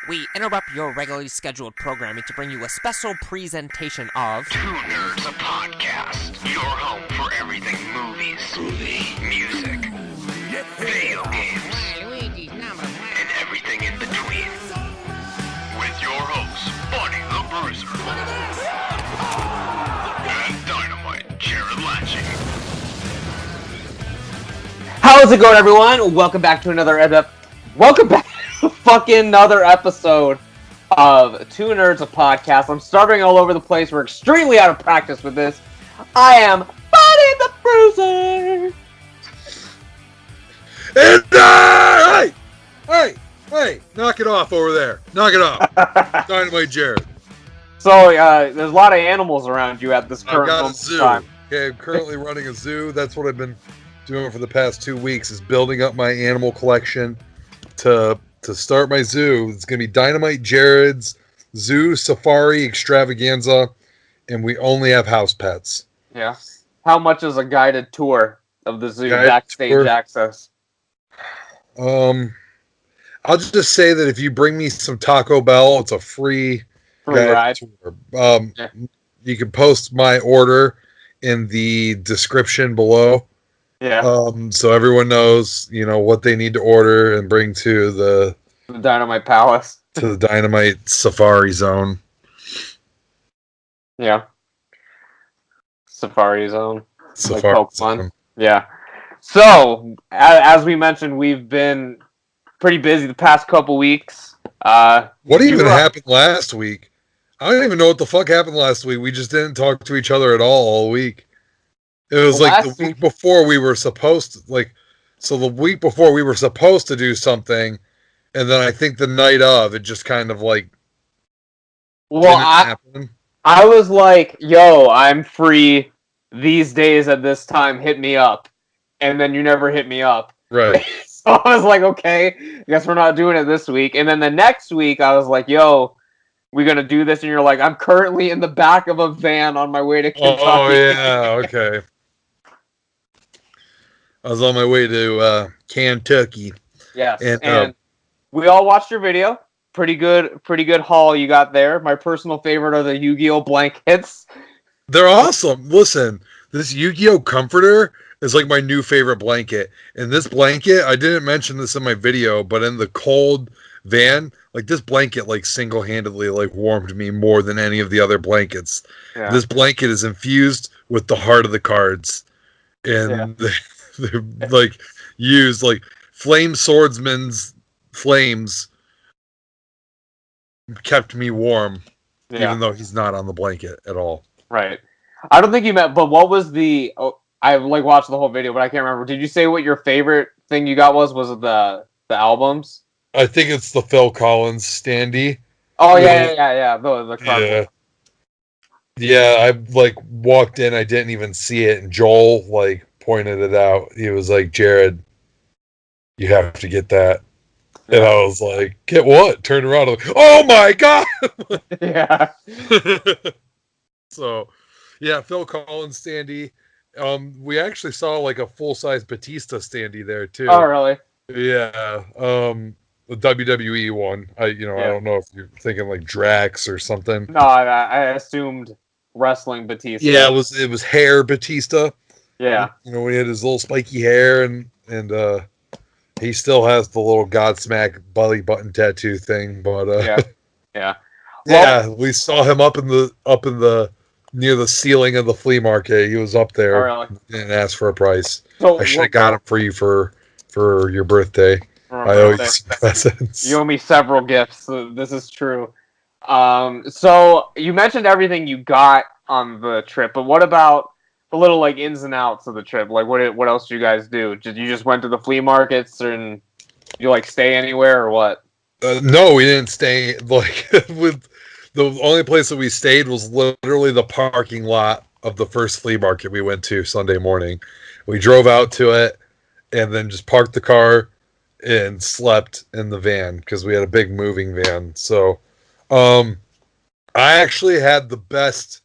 we interrupt your regularly scheduled programming to bring you a special presentation of Two Nerds, a podcast. Your home for everything movies, music, video games, and everything in between. With your hosts, Bunny the Bruiser, and Dynamite Jared Latching. How's it going, everyone? Welcome back to another episode of Two Nerds, a podcast. I'm starting all over the place. We're extremely out of practice with this. I am Bunny the Bruiser. And hey, knock it off over there. Knock it off. Dynamite Jared. So, there's a lot of animals around you at this current I've got a moment in zoo. time. Okay, I'm currently running a zoo. That's what I've been doing for the past 2 weeks, is building up my animal collection to start my zoo. It's going to be Dynamite Jared's Zoo Safari Extravaganza, and we only have house pets. Yeah. How much is a guided tour of the zoo, Guided backstage tour? access? I'll just say that if you bring me some Taco Bell, it's a free guided ride. tour. Yeah. You can post my order in the description below. Yeah. So everyone knows, what they need to order and bring to the Dynamite Palace. to the Dynamite Safari Zone. Yeah. Safari Zone. Safari Pokemon. Zone. Yeah. So, as we mentioned, we've been pretty busy the past couple weeks. What even happened last week? I don't even know what the fuck happened last week. We just didn't talk to each other at all week. It was like the week before we were supposed to, the week before we were supposed to do something, and then I think the night of, it just kind of didn't happen. I was like, yo, I'm free these days at this time, hit me up. And then you never hit me up. Right. So I was like, okay, I guess we're not doing it this week. And then the next week, I was like, yo, we're going to do this. And you're like, I'm currently in the back of a van on my way to Kentucky. Oh, yeah, okay. I was on my way to Kentucky. Yes, and we all watched your video. Pretty good haul you got there. My personal favorite are the Yu-Gi-Oh! Blankets. They're awesome. Listen, this Yu-Gi-Oh! Comforter is like my new favorite blanket. And this blanket, I didn't mention this in my video, but in the cold van, this blanket single-handedly warmed me more than any of the other blankets. Yeah. This blanket is infused with the heart of the cards. And they're used Flame Swordsman's flames kept me warm, even though he's not on the blanket at all. Right. I don't think you meant, but what was the... Oh, I watched the whole video, but I can't remember. Did you say what your favorite thing you got was? Was it the albums? I think it's the Phil Collins standee. Oh, yeah. The yeah. Yeah, I walked in, I didn't even see it, and Joel pointed it out. He was like, Jared, you have to get that. And I was like, get what? Turned around, I'm like, oh my god! Yeah. So, yeah, Phil Collins standee. We actually saw a full-size Batista standee there too. Oh, really? Yeah. The WWE one. I don't know if you're thinking Drax or something. No, I assumed wrestling Batista. Yeah, it was hair Batista. Yeah. When he had his little spiky hair and he still has the little Godsmack belly button tattoo thing, but yeah. Well, we saw him up in the near the ceiling of the flea market. He was up there. Oh, really? Didn't ask for a price. So, I should have got him for you for your birthday. I owe you some presents. You owe me several gifts. So this is true. So you mentioned everything you got on the trip, but what about the little ins and outs of the trip? What else did you guys do? Did you just went to the flea markets, and you stay anywhere or what? No, we didn't stay. With the only place that we stayed was literally the parking lot of the first flea market we went to Sunday morning. We drove out to it and then just parked the car and slept in the van because we had a big moving van. So, I actually had the best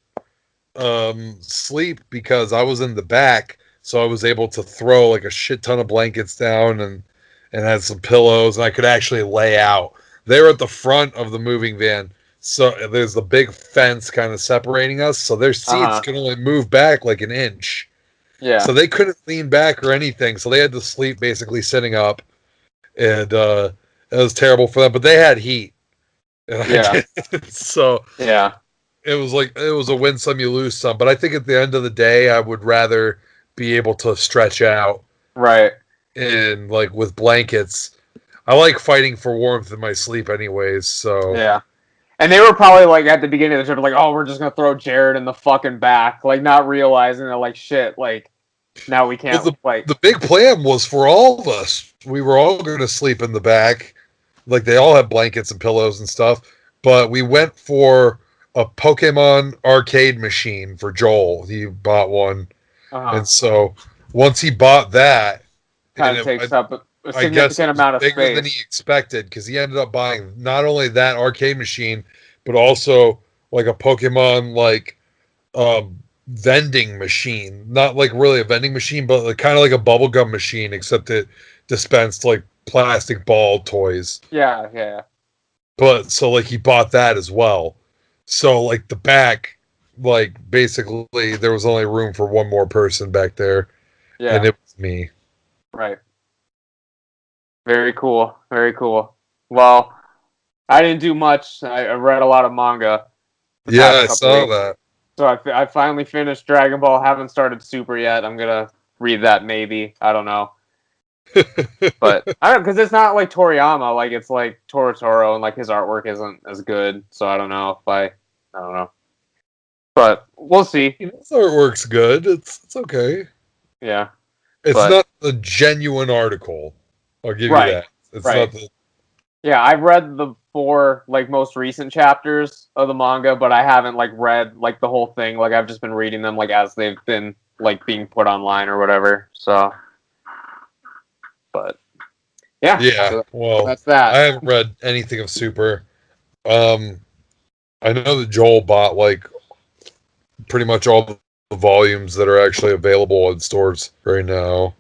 sleep because I was in the back, so I was able to throw a shit ton of blankets down and had some pillows, and I could actually lay out. They were at the front of the moving van. So there's the big fence kind of separating us. So their seats can only move back like an inch. Yeah. So they couldn't lean back or anything. So they had to sleep basically sitting up. And it was terrible for them. But they had heat. And Yeah. So yeah. it was a win some, you lose some. But I think at the end of the day, I would rather be able to stretch out. Right. And like with blankets. I like fighting for warmth in my sleep anyways, so... Yeah. And they were probably, like, at the beginning of the trip, like, oh, we're just gonna throw Jared in the fucking back. Like, not realizing that, like, shit, like, now we can't, the big plan was for all of us. We were all gonna sleep in the back. Like, they all had blankets and pillows and stuff. But we went for a Pokemon arcade machine for Joel. He bought one. And so, once he bought that... Kind of takes up a significant amount of space. Bigger than he expected, because he ended up buying not only that arcade machine, but also like a Pokemon like vending machine. Not like really a vending machine, but like, kind of like a bubblegum machine, except it dispensed like plastic ball toys. Yeah. But so like he bought that as well. So like the back, like basically there was only room for one more person back there. Yeah. And it was me. Right. Very cool. Very cool. Well, I didn't do much. I read a lot of manga. Yeah, I saw that. So I finally finished Dragon Ball. Haven't started Super yet. I'm gonna read that maybe. I don't know. But I don't, because it's not like Toriyama. Like, it's like Toro, and like his artwork isn't as good. So I don't know if I don't know. But we'll see. His artwork's good. It's okay. Yeah. It's not the genuine article. I'll give you that. It's not the... Yeah, I've read the 4 like most recent chapters of the manga, but I haven't like read like the whole thing. Like, I've just been reading them like as they've been like being put online or whatever. So, but yeah. So well, that's that. I haven't read anything of Super. I know that Joel bought like pretty much all the volumes that are actually available in stores right now.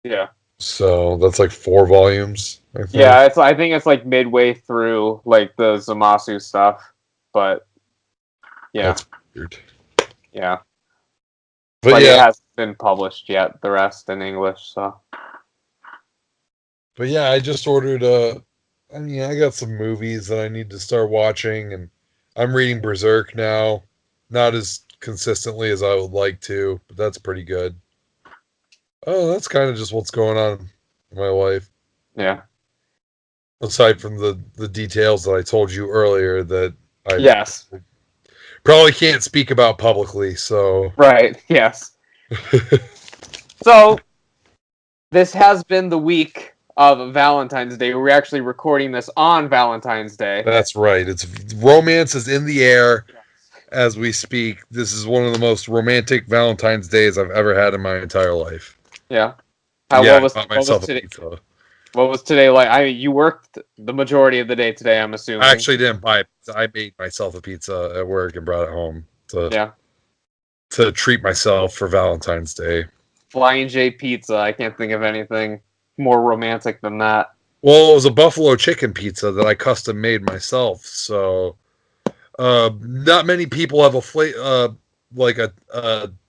Yeah. So that's like 4 volumes. I think. Yeah, I think it's like midway through like the Zamasu stuff, but yeah, that's weird. Yeah, but it hasn't been published yet. The rest in English, so. But yeah, I just ordered I got some movies that I need to start watching, and I'm reading Berserk now. Not as consistently as I would like to, but that's pretty good. Oh, that's kind of just what's going on in my life. Yeah. Aside from the details that I told you earlier that I probably can't speak about publicly, so... Right, yes. So, this has been the week of Valentine's Day. We're actually recording this on Valentine's Day. That's right. Romance is in the air as we speak. This is one of the most romantic Valentine's Days I've ever had in my entire life. Yeah. What was today like? You worked the majority of the day today, I'm assuming. I actually didn't buy pizza. I made myself a pizza at work and brought it home to treat myself for Valentine's Day. Flying J pizza. I can't think of anything more romantic than that. Well, it was a buffalo chicken pizza that I custom made myself. So, not many people have a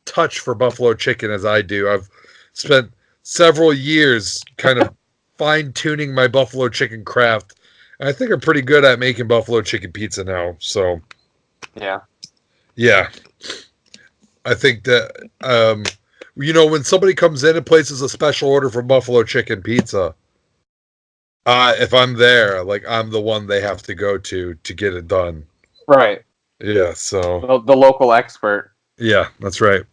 touch for buffalo chicken as I do. I've spent several years kind of fine-tuning my buffalo chicken craft. And I think I'm pretty good at making buffalo chicken pizza now. So, yeah. I think that, when somebody comes in and places a special order for buffalo chicken pizza, if I'm there, like, I'm the one they have to go to get it done. Right. Yeah, so... The local expert. Yeah, that's right.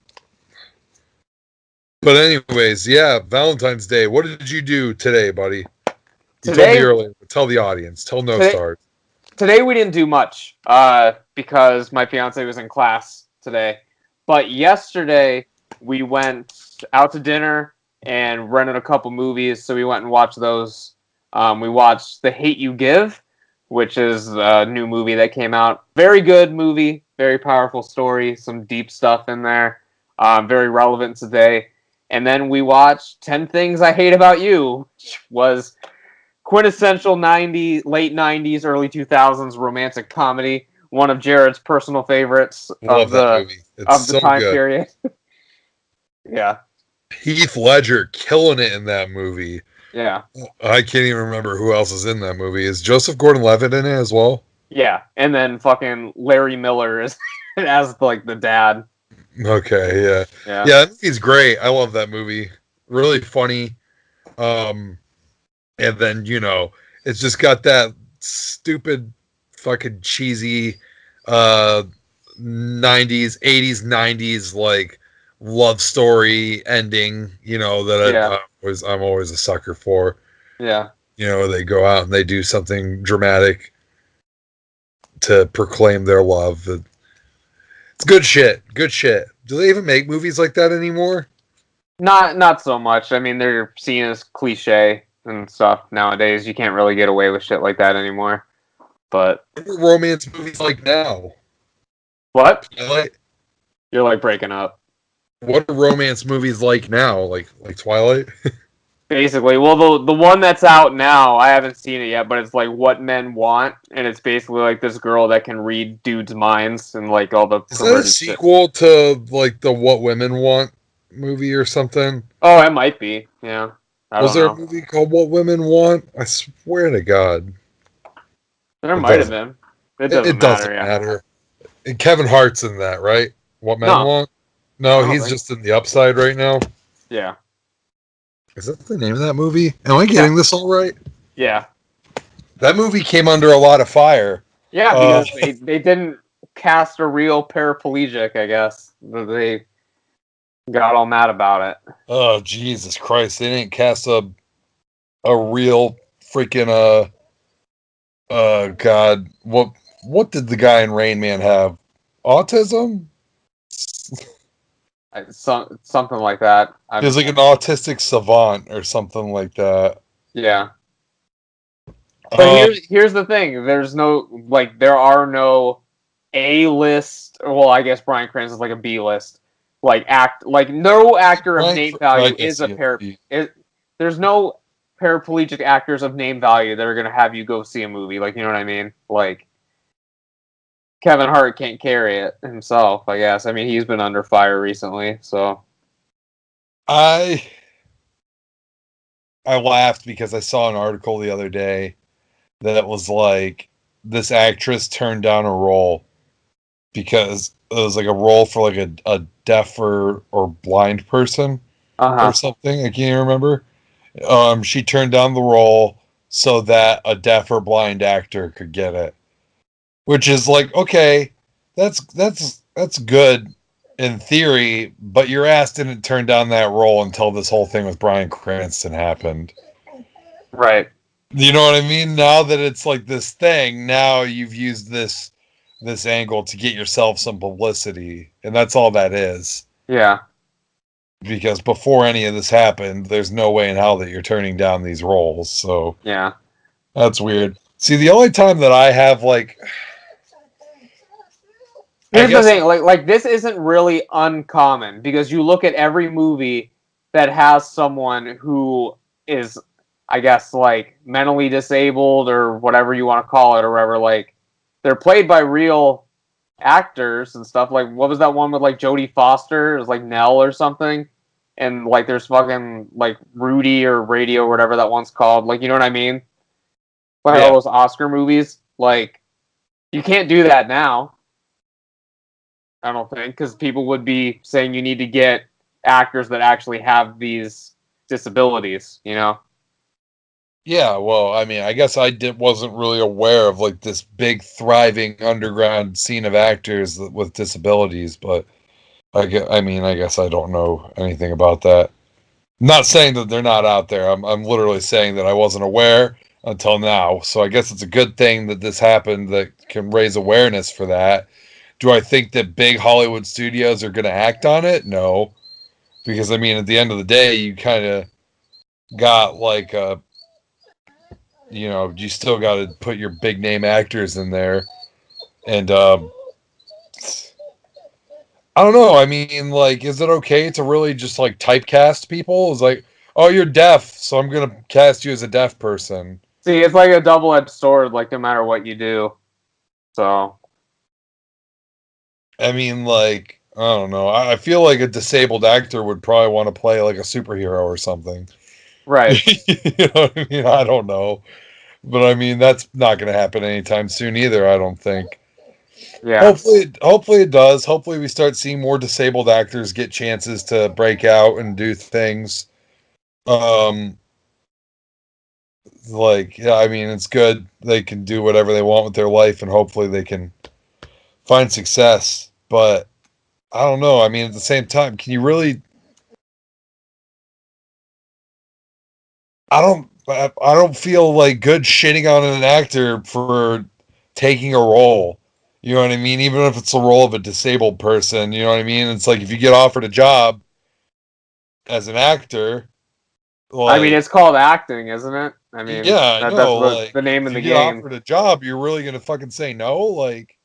But anyways, yeah, Valentine's Day. What did you do today, buddy? You told me earlier. Tell the audience. Tell No Stars. Today we didn't do much because my fiance was in class today. But yesterday we went out to dinner and rented a couple movies. So we went and watched those. We watched The Hate You Give, which is a new movie that came out. Very good movie. Very powerful story. Some deep stuff in there. Very relevant today. And then we watched 10 Things I Hate About You, which was quintessential late 90s, early 2000s romantic comedy. One of Jared's personal favorites Love that movie. It's of the so time good. period. Yeah. Heath Ledger killing it in that movie. Yeah. I can't even remember who else is in that movie. Is Joseph Gordon-Levitt in it as well? Yeah. And then fucking Larry Miller is as like the dad. Okay, yeah. Yeah. Yeah, that movie's great. I love that movie. Really funny. And then, it's just got that stupid fucking cheesy 90s, 80s, 90s like love story ending, that I'm always a sucker for. Yeah. They go out and they do something dramatic to proclaim their love. It's good shit. Good shit. Do they even make movies like that anymore? Not so much. I mean, they're seen as cliche and stuff nowadays. You can't really get away with shit like that anymore. But What are romance movies like now? what? Twilight? You're like breaking up. What are romance movies like now? Like Twilight? Basically, well, the one that's out now, I haven't seen it yet, but it's like What Men Want, and it's basically like this girl that can read dudes' minds and like all the. Is that a sequel to like the What Women Want movie or something? Oh, it might be. Yeah. Was there a movie called What Women Want? I swear to God. There might have been. It doesn't matter. And Kevin Hart's in that, right? What Men Want? No, he's just in The Upside right now. Yeah. Is that the name of that movie? Am I getting this all right? Yeah. That movie came under a lot of fire. Yeah, because they didn't cast a real paraplegic, I guess. They got all mad about it. Oh, Jesus Christ. They didn't cast a real freaking God. What did the guy in Rain Man have? Autism? Something like that. He was like an autistic savant or something like that. Yeah. But here's the thing. There are no A-list. Well, I guess Bryan Cranston's is like a B-list. No actor of name value is a there's no paraplegic actors of name value that are going to have you go see a movie. Like, you know what I mean? Like, Kevin Hart can't carry it himself, I guess. I mean, he's been under fire recently, so. I laughed because I saw an article the other day that was like, this actress turned down a role because it was like a role for like a deaf or blind person or something. I can't remember. She turned down the role so that a deaf or blind actor could get it. Which is like, okay, that's good in theory, but your ass didn't turn down that role until this whole thing with Bryan Cranston happened. Right. You know what I mean? Now that it's like this thing, now you've used this angle to get yourself some publicity, and that's all that is. Yeah. Because before any of this happened, there's no way in hell that you're turning down these roles. So yeah, that's weird. See, the only time that I have here's the thing, like this isn't really uncommon because you look at every movie that has someone who is, I guess, like mentally disabled or whatever you want to call it or whatever, like they're played by real actors and stuff. Like, what was that one with like Jodie Foster? It was like Nell or something. And like there's fucking like Rudy or Radio or whatever that one's called. Like, you know what I mean? Like all those Oscar movies. Like, you can't do that now. I don't think, because people would be saying you need to get actors that actually have these disabilities, you know? Yeah, well, I mean, I guess wasn't really aware of like this big thriving underground scene of actors with disabilities, but I guess I don't know anything about that. I'm not saying that they're not out there. I'm literally saying that I wasn't aware until now. So I guess it's a good thing that this happened that can raise awareness for that. Do I think that big Hollywood studios are going to act on it? No. Because, I mean, at the end of the day, you kind of got like you still got to put your big name actors in there. And I don't know. I mean, like, is it okay to really just like typecast people? It's like, oh, you're deaf, so I'm going to cast you as a deaf person. See, it's like a double-edged sword, like, no matter what you do. So, I mean, like, I don't know. I feel like a disabled actor would probably want to play like a superhero or something. right. You know what I mean? I don't know. But I mean, that's not going to happen anytime soon either, I don't think. Yeah. Hopefully it does. Hopefully we start seeing more disabled actors get chances to break out and do things. Like, yeah, I mean, it's good. They can do whatever they want with their life and hopefully they can find success. But I don't know. I mean, at the same time, can you really I don't feel like good shitting on an actor for taking a role. You know what I mean? Even if it's the role of a disabled person, you know what I mean? It's like if you get offered a job as an actor, I mean, like it's called acting, isn't it? I mean, yeah, I that's know. what Like the name if of you the get game. offered a job, you're really gonna fucking say no? Like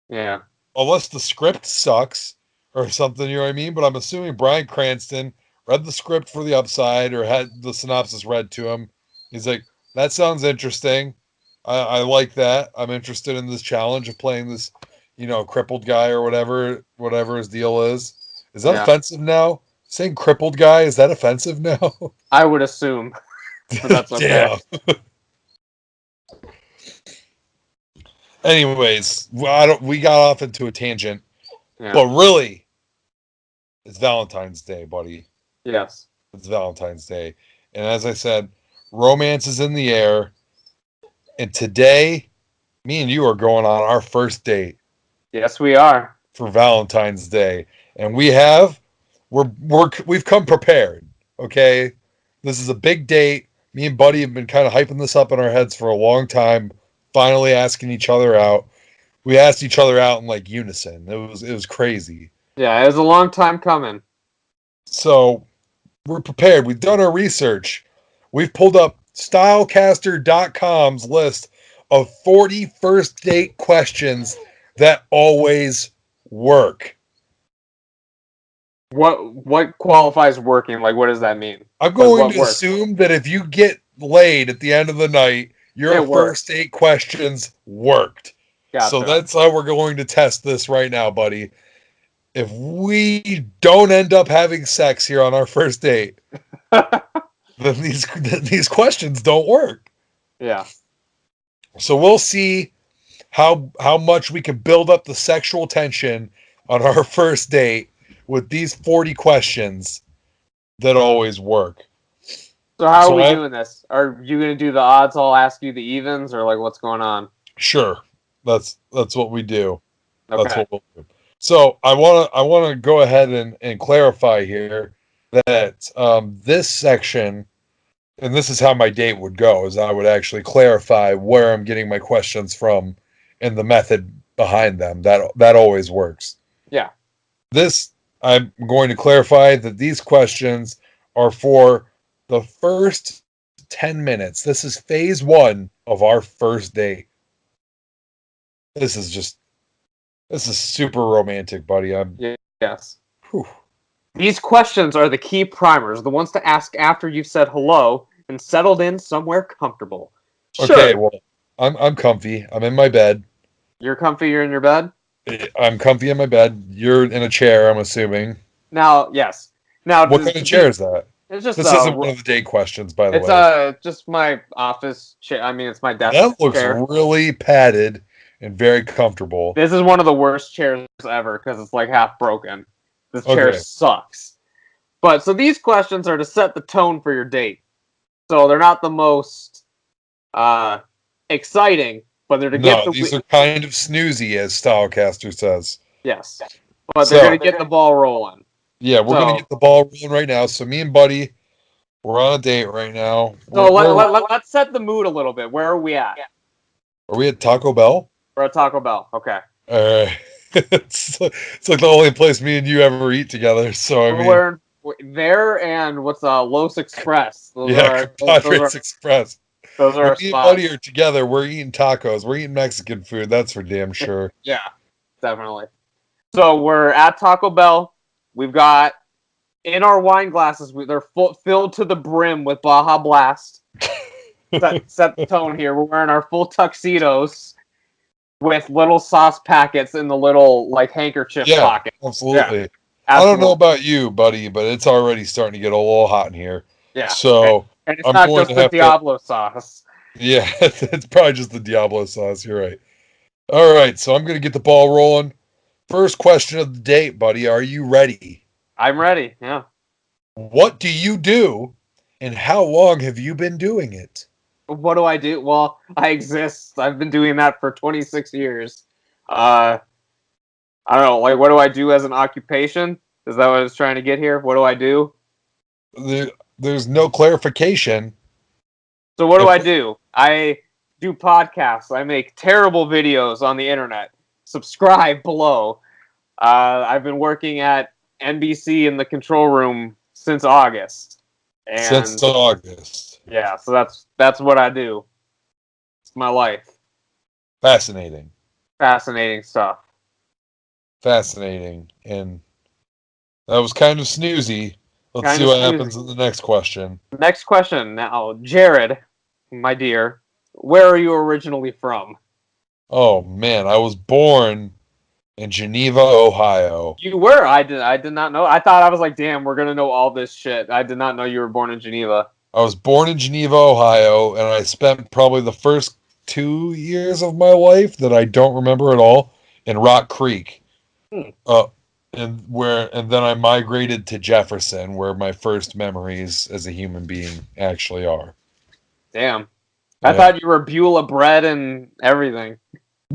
Yeah. unless the script sucks or something, you know what I mean? But I'm assuming Bryan Cranston read the script for the upside or had the synopsis read to him. He's like, that sounds interesting. I like that. I'm interested in this challenge of playing this, crippled guy or whatever his deal is. Is that Yeah. offensive now? Saying crippled guy, is that offensive now? I would assume, but that's okay. Damn. Anyways, we got off into a tangent, Yeah. but really, it's Valentine's Day, buddy. Yes. It's Valentine's Day. And as I said, romance is in the air. And today, me and you are going on our first date Yes, we are. for Valentine's Day. And we've come prepared. Okay. This is a big date. Me and Buddy have been kind of hyping this up in our heads for a long time, finally asking each other out. We asked each other out in like unison. It was crazy. Yeah, it was a long time coming. So we're prepared. We've done our research. We've pulled up stylecaster.com's list of 40 first date questions that always work. What qualifies working? Like, what does that mean? I'm going to assume that if you get laid at the end of the night, your first date questions worked. Gotcha. So that's how we're going to test this right now, buddy. If we don't end up having sex here on our first date, then these questions don't work. Yeah. So we'll see how much we can build up the sexual tension on our first date with these 40 questions that always work. So how are we doing this? Are you going to do the odds? I'll ask you the evens, or like what's going on? Sure. That's what we do. Okay. That's what we'll do. So I want to go ahead and clarify here that this section, and this is how my date would go, is I would actually clarify where I'm getting my questions from and the method behind them. That always works. Yeah. I'm going to clarify that these questions are for the first 10 minutes. This is phase 1 of our first date. This is super romantic, buddy. Yes. Whew. These questions are the key primers, the ones to ask after you've said hello and settled in somewhere comfortable. Sure. Okay, well, I'm comfy. I'm in my bed. You're comfy, you're in your bed? I'm comfy in my bed. You're in a chair, I'm assuming. Now, yes. Now, what kind of chair is that? It's just this isn't one of the date questions, by the way. It's just my office chair. I mean, it's my desk chair. That looks chair. Really padded and very comfortable. This is one of the worst chairs ever because it's like half broken. This chair sucks. But so these questions are to set the tone for your date. So they're not the most exciting, but they're to get the... these are kind of snoozy, as Stylecaster says. Yes. But they're going to get the ball rolling. Yeah, we're going to get the ball rolling right now. So me and Buddy, we're on a date right now. So let's set the mood a little bit. Where are we at? Are we at Taco Bell? We're at Taco Bell. Okay. All right. It's like the only place me and you ever eat together. So we're there, and what's Los Express? Padres Express. Those are our spots. Me and Buddy are together. We're eating tacos. We're eating Mexican food. That's for damn sure. Yeah, definitely. So we're at Taco Bell. We've got in our wine glasses. They're filled to the brim with Baja Blast. set the tone here. We're wearing our full tuxedos with little sauce packets in the little like handkerchief Yeah, pockets. absolutely. Yeah, I don't know absolutely. about you, buddy, but it's already starting to get a little hot in here. Yeah, So and it's I'm not going just to the have to. Diablo sauce. Yeah, it's probably just the Diablo sauce. You're right. All right, so I'm going to get the ball rolling. First question of the day, buddy. Are you ready? I'm ready. Yeah. What do you do, and how long have you been doing it? What do I do? Well, I exist. I've been doing that for 26 years. Uh, I don't know. Like, what do I do as an occupation? Is that what I was trying to get here? What do I do? There's no clarification. So what do If I do? I do podcasts. I make terrible videos on the internet. Subscribe below. I've been working at NBC in the control room since August, since and August. yeah, so that's what I do. It's my life. Fascinating. Fascinating stuff. Fascinating. And that was kind of snoozy. Let's Kind see of what snoozy. happens in the next question. Next question now, Jared, my dear, where are you originally from? Oh man, I was born in Geneva, Ohio. You were. I did not know. I thought I was like, damn, we're gonna know all this shit. I did not know you were born in Geneva. I was born in Geneva, Ohio, and I spent probably the first 2 years of my life that I don't remember at all in Rock Creek. Hmm. And then I migrated to Jefferson, where my first memories as a human being actually are. Damn. I Yeah. thought you were Beulah bred and everything.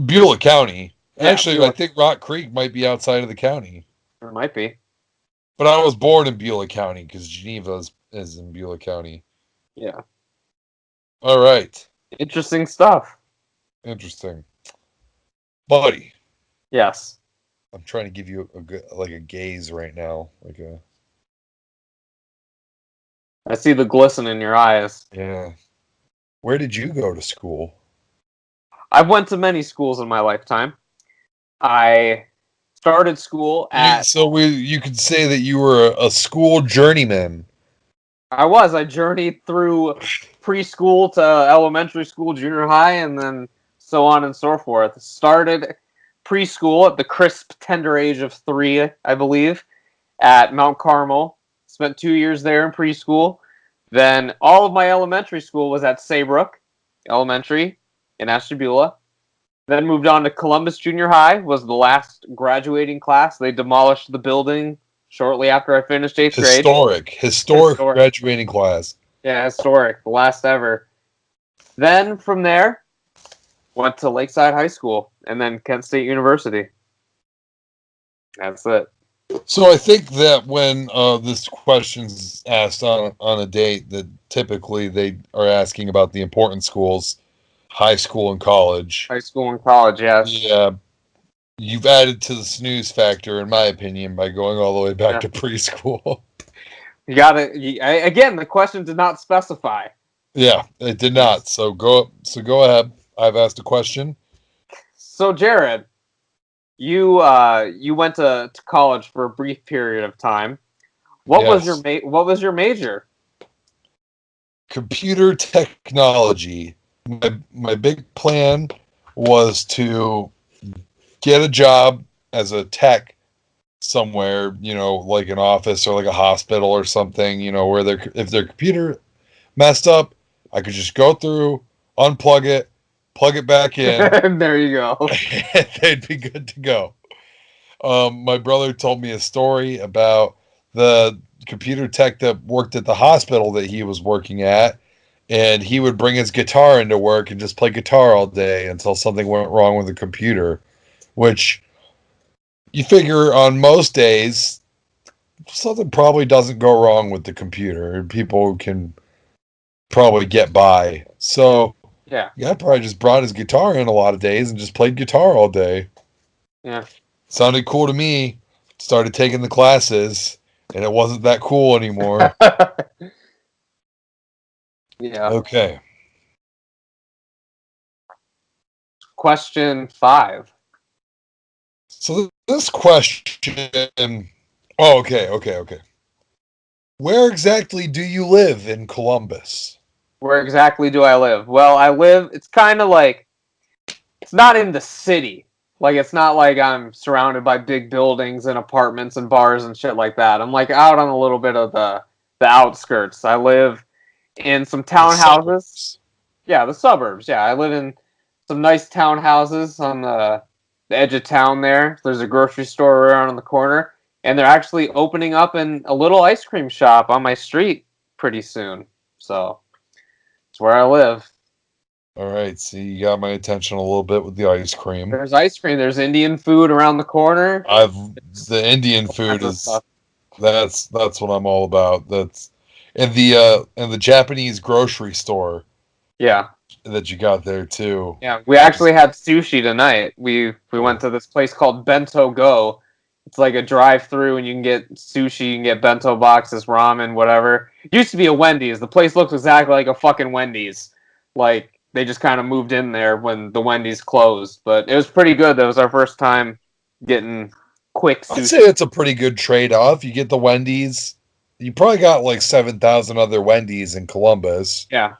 Beulah County. Yeah, Actually, Beulah. I think Rock Creek might be outside of the county. It might be. But I was born in Beulah County because Geneva is in Beulah County. Yeah. All right. Interesting stuff. Interesting. Buddy, Yes. I'm trying to give you a gaze right now. I see the glisten in your eyes. Yeah. Where did you go to school? I've went to many schools in my lifetime. I started school at You could say that you were a school journeyman. I journeyed through preschool to elementary school, junior high, and then so on and so forth. Started preschool at the crisp, tender age of 3, I believe, at Mount Carmel. Spent 2 years there in preschool. Then all of my elementary school was at Saybrook Elementary in Ashtabula. Then moved on to Columbus Junior High, was the last graduating class. They demolished the building shortly after I finished 8th grade. Historic graduating class. Yeah, historic. The last ever. Then from there, went to Lakeside High School and then Kent State University. That's it. So I think that when this question's asked on a date, that typically they are asking about the important schools, high school and college. High school and college, yes. Yeah. You've added to the snooze factor, in my opinion, by going all the way back to preschool. You got it. Again, the question did not specify. Yeah, it did not. So go ahead. I've asked a question. So Jared, you went to college for a brief period of time. What was your major? Computer technology. My big plan was to get a job as a tech somewhere, like an office or like a hospital or something, where if their computer messed up, I could just go through, unplug it, plug it back in. There you go. And they'd be good to go. My brother told me a story about the computer tech that worked at the hospital that he was working at, and he would bring his guitar into work and just play guitar all day until something went wrong with the computer, which you figure on most days something probably doesn't go wrong with the computer and people can probably get by. So yeah, probably just brought his guitar in a lot of days and just played guitar all day. Yeah. Sounded cool to me. Started taking the classes, and it wasn't that cool anymore. Yeah. Okay. Question 5. So this question... Oh, okay. Where exactly do you live in Columbus? Where exactly do I live? Well, it's kind of like, it's not in the city. Like, it's not like I'm surrounded by big buildings and apartments and bars and shit like that. I'm like out on a little bit of the outskirts. I live in some The townhouses. suburbs. Yeah, the suburbs. Yeah, I live in some nice townhouses on the edge of town there. There's a grocery store around on the corner, and they're actually opening up a little ice cream shop on my street pretty soon. So, it's where I live. All right, see, you got my attention a little bit with the ice cream. There's ice cream. There's Indian food around the corner. The Indian All food kinds of is stuff. that's what I'm all about. That's in the Japanese grocery store Yeah. that you got there too. Yeah, we actually had sushi tonight. We went to this place called Bento Go. It's like a drive-through, and you can get sushi, you can get bento boxes, ramen, whatever. It used to be a Wendy's. The place looked exactly like a fucking Wendy's. Like, they just kind of moved in there when the Wendy's closed. But it was pretty good. That was our first time getting quick I'd sushi. say it's a pretty good trade-off. You get the Wendy's. You probably got like 7,000 other Wendy's in Columbus. Yeah.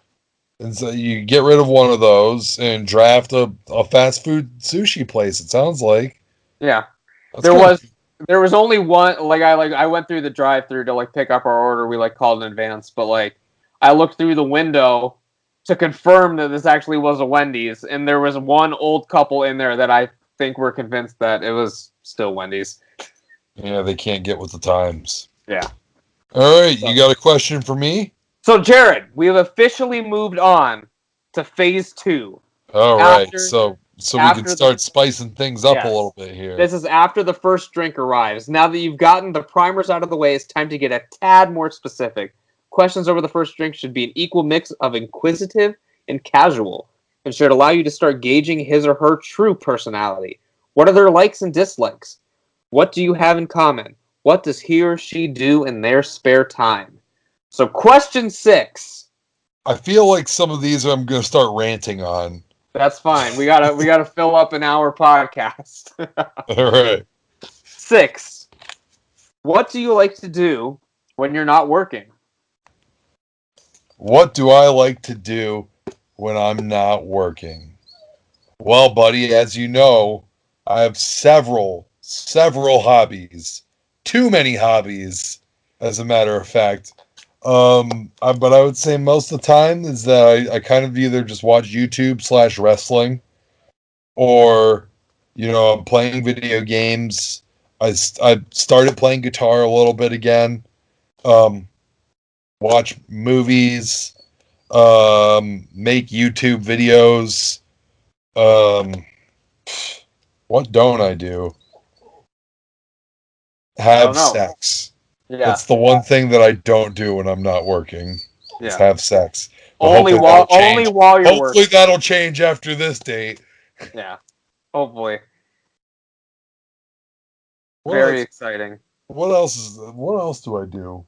And so you get rid of one of those and draft a fast food sushi place, it sounds like. Yeah. That's There kinda- was there was only one, I went through the drive-through to like pick up our order. We like called in advance, but like I looked through the window to confirm that this actually was a Wendy's, and there was one old couple in there that I think were convinced that it was still Wendy's. Yeah, they can't get with the times. Yeah. All right, you got a question for me? So Jared, we have officially moved on to phase 2. All right, After- so we after can start spicing things up Yes. a little bit here. This is after the first drink arrives. Now that you've gotten the primers out of the way, it's time to get a tad more specific. Questions over the first drink should be an equal mix of inquisitive and casual, and should allow you to start gauging his or her true personality. What are their likes and dislikes? What do you have in common? What does he or she do in their spare time? So question 6. I feel like some of these I'm going to start ranting on. That's fine. We gotta fill up an hour podcast. All right. 6. What do you like to do when you're not working? What do I like to do when I'm not working? Well, buddy, as you know, I have several hobbies. Too many hobbies, as a matter of fact. But I would say most of the time is that I kind of either just watch YouTube / wrestling, or, I'm playing video games. I started playing guitar a little bit again. Watch movies, make YouTube videos. What don't I do? Have sex. Yeah. That's the one thing that I don't do when I'm not working. Is have sex. But Only while you're hopefully working. that'll change after this date. Yeah. Hopefully. What Very else? exciting. What else do I do?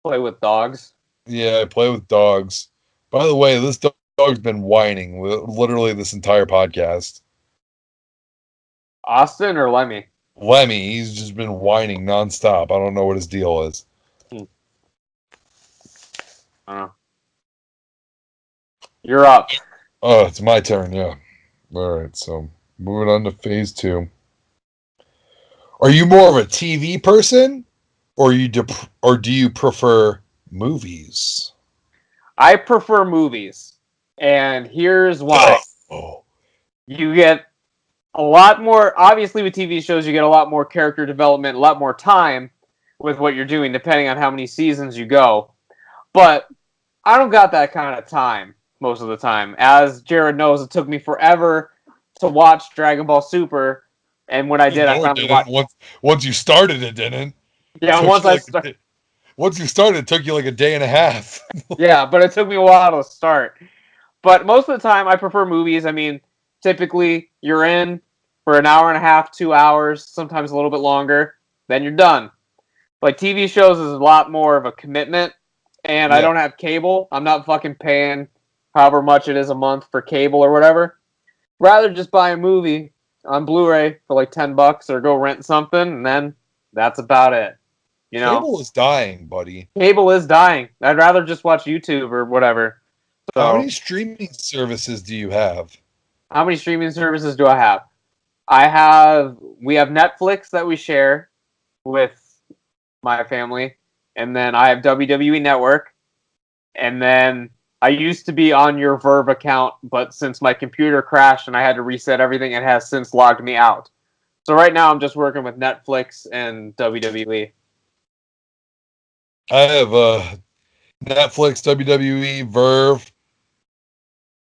Play with dogs. Yeah, I play with dogs. By the way, this dog's been whining literally this entire podcast. Austin or Lemmy? Lemmy, he's just been whining nonstop. I don't know what his deal is. I don't know. You're up. Oh, it's my turn, yeah. All right, so moving on to phase 2. Are you more of a TV person, or do you prefer movies? I prefer movies, and here's why. Oh. You get a lot more, obviously with TV shows, you get a lot more character development, a lot more time with what you're doing, depending on how many seasons you go. But I don't got that kind of time most of the time. As Jared knows, it took me forever to watch Dragon Ball Super, and when I did, I finally watched. Once you started, it didn't. Yeah, Once you started, it took you like a day and a half. Yeah, but it took me a while to start. But most of the time, I prefer movies. I mean, typically, you're in for an hour and a half, 2 hours, sometimes a little bit longer, then you're done. Like, TV shows is a lot more of a commitment, and I don't have cable. I'm not fucking paying however much it is a month for cable or whatever. Rather just buy a movie on Blu-ray for like $10 or go rent something, and then that's about it. You know, Cable is dying, buddy. cable is dying. I'd rather just watch YouTube or whatever. So, How many streaming services do you have? how many streaming services do I have? We have Netflix that we share with my family, and then I have WWE Network, and then I used to be on your Verve account, but since my computer crashed and I had to reset everything, it has since logged me out. So right now I'm just working with Netflix and WWE. I have Netflix, WWE, Verve,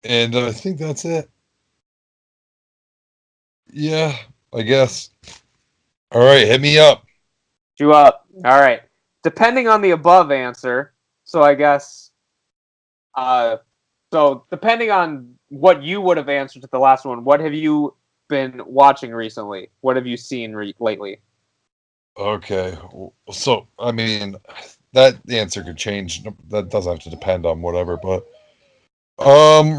and I think that's it. Yeah, I guess. All right, hit me up. You up. All right. Depending on the above answer, so I guess, so depending on what you would have answered to the last one, what have you been watching recently? What have you seen lately? Okay, so I mean, that answer could change. That doesn't have to depend on whatever, but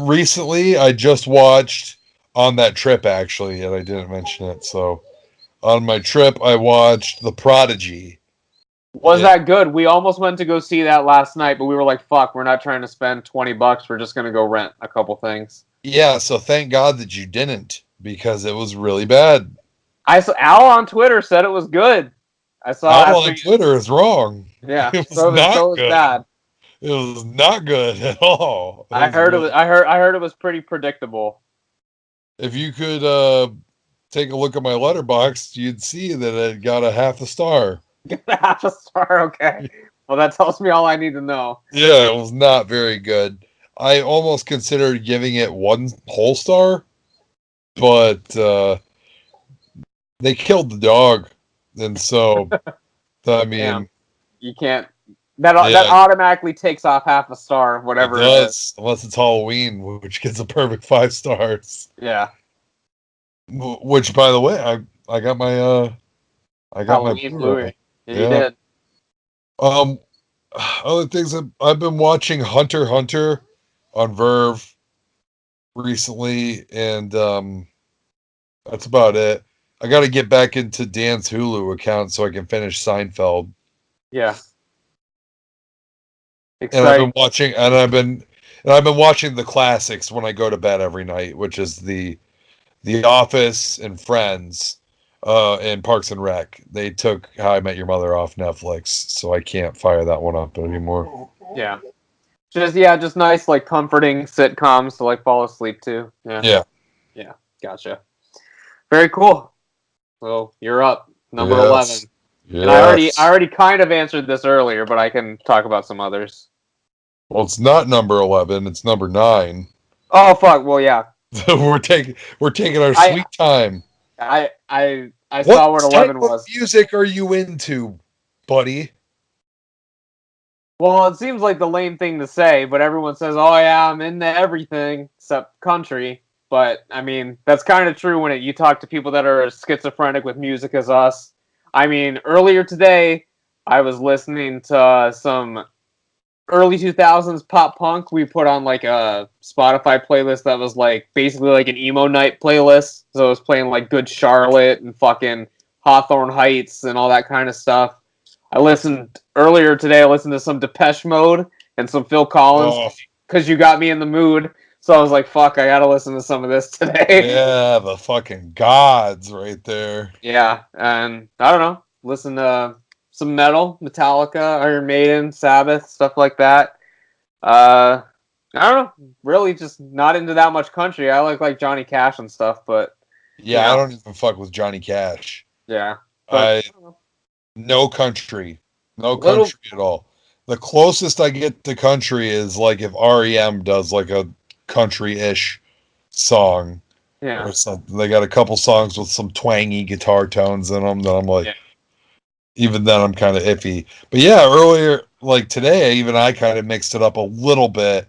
recently I just watched on that trip actually, and I didn't mention it. So on my trip, I watched The Prodigy. Was that good? We almost went to go see that last night, but we were like, fuck, we're not trying to spend $20. We're just going to go rent a couple things. Yeah, so thank God that you didn't, because it was really bad. I saw Al on Twitter said it was good. I saw Al on Twitter is wrong. Yeah, It was so not it was good. bad. It was not good at all. I heard it was pretty predictable. If you could take a look at my letterbox, you'd see that it got a half a star. Half a star, okay. Well, that tells me all I need to know. Yeah, it was not very good. I almost considered giving it 1 whole star, but they killed the dog, and so I mean, Damn. You can't. That automatically takes off half a star, whatever it does, unless it's Halloween, which gets a perfect 5 stars. Yeah. Which, by the way, I got my Halloween Blu-ray. Yeah, you did. Other things I've been watching Hunter x Hunter on Verve recently, and that's about it. I got to get back into Dan's Hulu account so I can finish Seinfeld. Yeah. And I've been watching the classics when I go to bed every night, which is the Office and Friends, and Parks and Rec. They took How I Met Your Mother off Netflix, so I can't fire that one up anymore. Yeah. Just nice, like, comforting sitcoms to, like, fall asleep to. Yeah. Yeah. Gotcha. Very cool. So you're up, number 11. Yes. And I already kind of answered this earlier, but I can talk about some others. Well, it's not number 11. It's number 9. Oh fuck! Well, yeah. we're taking our sweet time. I saw what 11 was. What music are you into, buddy? Well, it seems like the lame thing to say, but everyone says, "Oh yeah, I'm into everything except country." But I mean, that's kind of true when you talk to people that are as schizophrenic with music as us. I mean, earlier today, I was listening to some early 2000s pop punk. We put on like a Spotify playlist that was like basically like an emo night playlist. So it was playing like Good Charlotte and fucking Hawthorne Heights and all that kind of stuff. I listened to some Depeche Mode and some Phil Collins because you got me in the mood. So I was like, fuck, I gotta listen to some of this today. Yeah, the fucking gods right there. Yeah, and I don't know, listen to some metal, Metallica, Iron Maiden, Sabbath, stuff like that. I don't know, really just not into that much country. I like Johnny Cash and stuff, but yeah, I don't even fuck with Johnny Cash. Yeah, no country at all. The closest I get to country is like if REM does like a country-ish song, or something. They got a couple songs with some twangy guitar tones in them that I'm like, even then I'm kind of iffy. But yeah, earlier, like today, even I kind of mixed it up a little bit.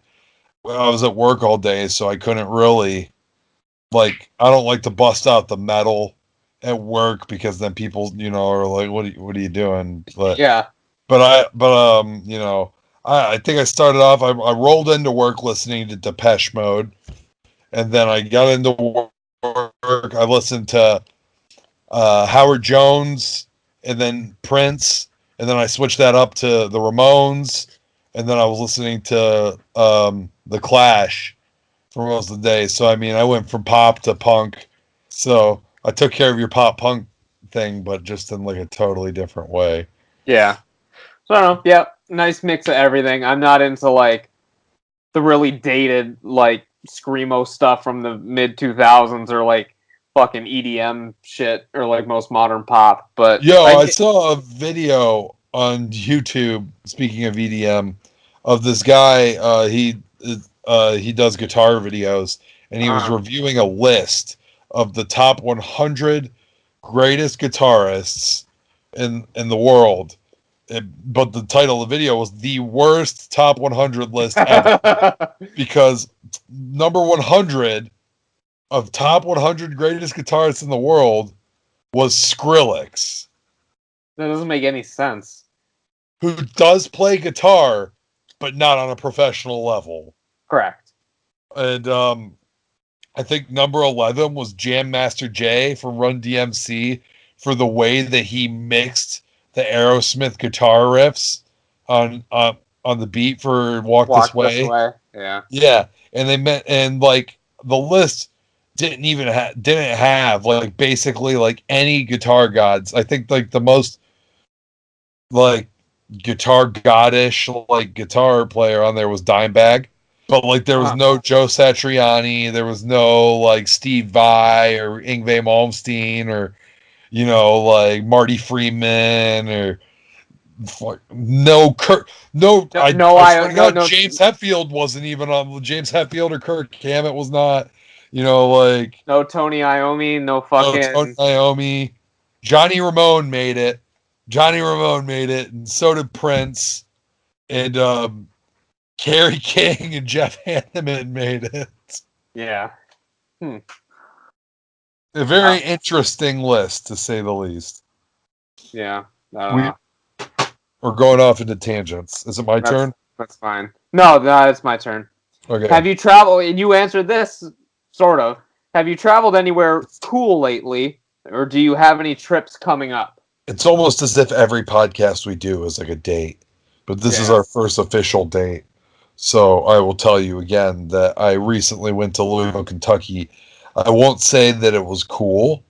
I was at work all day, so I couldn't really, like, I don't like to bust out the metal at work because then people, are like, what are you doing? But I think I started off, I rolled into work listening to Depeche Mode, and then I got into work, I listened to Howard Jones, and then Prince, and then I switched that up to the Ramones, and then I was listening to the Clash for most of the day. So I mean, I went from pop to punk. So I took care of your pop punk thing, but just in like a totally different way. Yeah. So I don't know. Yeah, nice mix of everything. I'm not into like the really dated like screamo stuff from the mid 2000s or like fucking EDM shit or like most modern pop. But Yo, I like, saw a video on YouTube. Speaking of EDM, of this guy. He does guitar videos, and he was reviewing a list of the top 100 greatest guitarists in the world. But the title of the video was the worst top 100 list ever, because number 100 of top 100 greatest guitarists in the world was Skrillex, that doesn't make any sense. who does play guitar, but not on a professional level. Correct. And I think number 11 was Jam Master Jay from Run DMC, for the way that he mixed the Aerosmith guitar riffs on the beat for Walk This Way. Yeah. Yeah, and they meant, and like the list didn't have like basically like any guitar gods. I think like the most like guitar goddish like guitar player on there was Dimebag, but like there was no Joe Satriani, there was no like Steve Vai or Yngwie Malmsteen, or like Marty Friedman, or no Kirk, no James Hetfield wasn't even on. James Hetfield or Kirk Hammett was not. Like no Tony Iommi, no fucking Tony Iommi. Johnny Ramone made it. And so did Prince, and Kerry King and Jeff Hanneman made it. Yeah. A very interesting list, to say the least. Yeah. We're going off into tangents. Is it my turn? That's fine. No, it's my turn. Okay. Have you traveled, and you answered this, sort of. Have you traveled anywhere cool lately, or do you have any trips coming up? It's almost as if every podcast we do is like a date, but this is our first official date. So I will tell you again that I recently went to Louisville, Kentucky. I won't say that it was cool,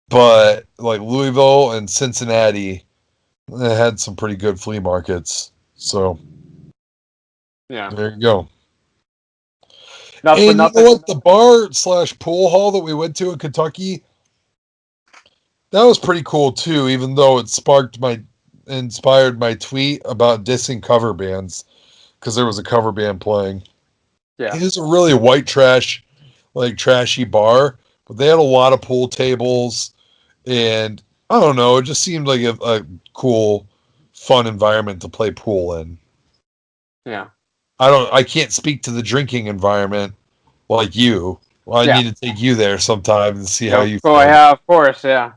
but like Louisville and Cincinnati, they had some pretty good flea markets. So yeah, there you go. And you know what? The bar/pool hall that we went to in Kentucky, that was pretty cool too, even though it inspired my tweet about dissing cover bands, because there was a cover band playing. Yeah. It was a really white trash, like trashy bar, but they had a lot of pool tables, and I don't know, it just seemed like a cool, fun environment to play pool in. Yeah. I can't speak to the drinking environment like you. Well, I need to take you there sometime and see how you feel. Oh, yeah, of course, yeah.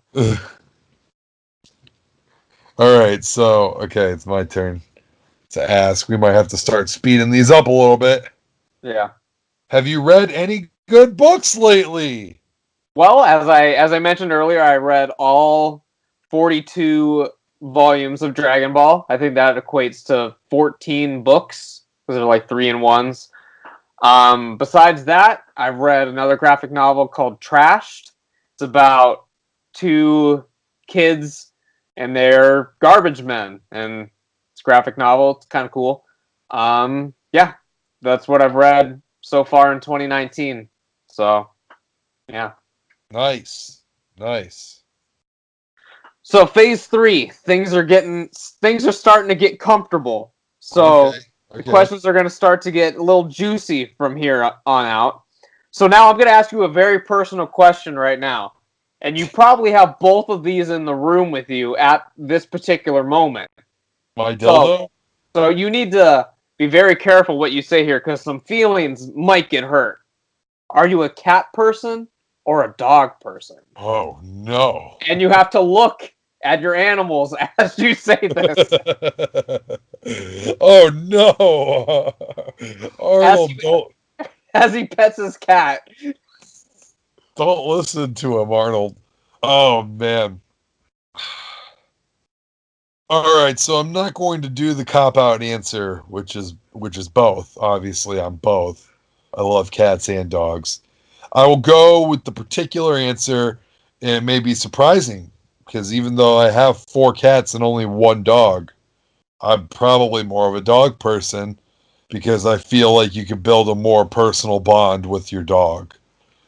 All right, so, okay, it's my turn to ask. We might have to start speeding these up a little bit. Yeah. Have you read any good books lately? Well, as I mentioned earlier, I read all 42 volumes of Dragon Ball. I think that equates to 14 books, because they're like 3-in-1s. Besides that, I've read another graphic novel called Trashed. It's about two kids and they're garbage men, and it's a graphic novel. It's kind of cool. Yeah, that's what I've read so far in 2019. So, yeah. Nice. So phase 3, things are starting to get comfortable. So Okay. the questions are going to start to get a little juicy from here on out. So now I'm going to ask you a very personal question right now. And you probably have both of these in the room with you at this particular moment. My dildo? So you need to be very careful what you say here, because some feelings might get hurt. Are you a cat person or a dog person? Oh, no. And you have to look at your animals as you say this. Oh, no. Arnold, as he pets his cat. Don't listen to him, Arnold. Oh, man. All right, so I'm not going to do the cop-out answer, which is both. Obviously, I'm both. I love cats and dogs. I will go with the particular answer, and it may be surprising, because even though I have 4 cats and only 1 dog, I'm probably more of a dog person, because I feel like you can build a more personal bond with your dog,